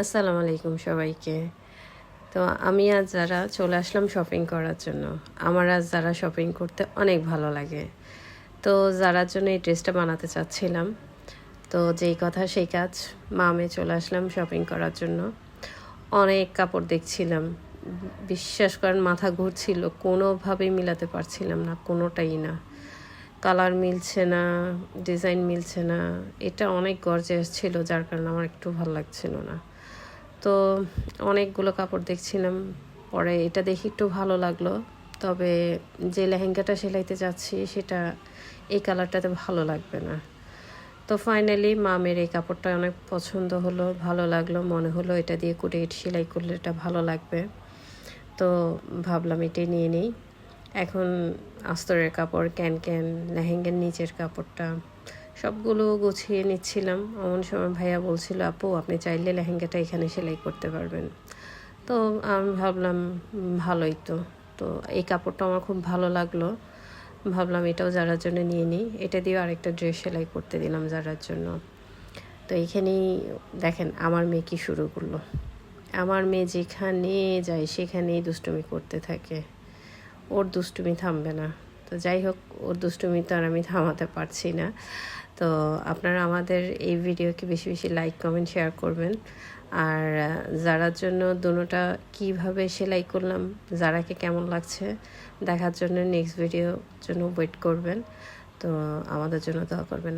আসসালামু আলাইকুম সবাইকে। তো আমি আজ যারা চলে আসলাম শপিং করার জন্য। আমার আজ যারা শপিং করতে অনেক ভালো লাগে। তো যারার জন্য এই ড্রেসটা বানাতে চাচ্ছিলাম। তো যেই কথা সেই কাজ, মামে চলে আসলাম শপিং করার জন্য। অনেক কাপড় দেখছিলাম। বিশ্বাস করেন মাথা ঘুরছিল, কোনোভাবেই মিলাতে পারছিলাম না, কোনোটাই না। কালার মিলছে না, ডিজাইন মিলছে না। এটা অনেক গর্জিয়াস ছিল, যার কারণে আমার একটু ভালো লাগছিল না। তো অনেকগুলো কাপড় দেখছিলাম, পরে এটা দেখে একটু ভালো লাগলো। তবে যে লেহেঙ্গাটা সেলাইতে যাচ্ছি সেটা এই কালারটাতে ভালো লাগবে না। তো ফাইনালি মামের এই কাপড়টা অনেক পছন্দ হলো, ভালো লাগলো, মনে হলো এটা দিয়ে কুটে সেলাই করলে এটা ভালো লাগবে। তো ভাবলাম এটাই নিয়ে নিই। এখন আস্তরের কাপড়, ক্যান লেহেঙ্গার নিচের কাপড়টা সবগুলো গুছিয়ে নিচ্ছিলাম। এমন সময় ভাইয়া বলছিল, আপু আপনি চাইলে লেহেঙ্গাটা এখানে সেলাই করতে পারবেন। তো আমি ভাবলাম ভালোই তো। তো এই কাপড়টা আমার খুব ভালো লাগলো, ভাবলাম এটাও যারার জন্য নিয়ে নিই। এটা দিয়েও আরেকটা ড্রেস সেলাই করতে দিলাম যারার জন্য। তো এইখানেই দেখেন আমার মেয়ে কী শুরু করলো। আমার মেয়ে যেখানে যায় সেখানেই দুষ্টুমি করতে থাকে, ওর দুষ্টুমি থামবে না। তো যাই হোক, ওর দুষ্টুমি তো আর আমি থামাতে পারছি না। তো আপনারা আমাদের এই ভিডিওকে বেশি বেশি লাইক কমেন্ট শেয়ার করবেন। আর যারার জন্য দুটোটা কীভাবে সেলাই করলাম, যারাকে কেমন লাগছে দেখার জন্য নেক্সট ভিডিওর জন্য ওয়েট করবেন। তো আমাদের জন্য দোয়া করবেন।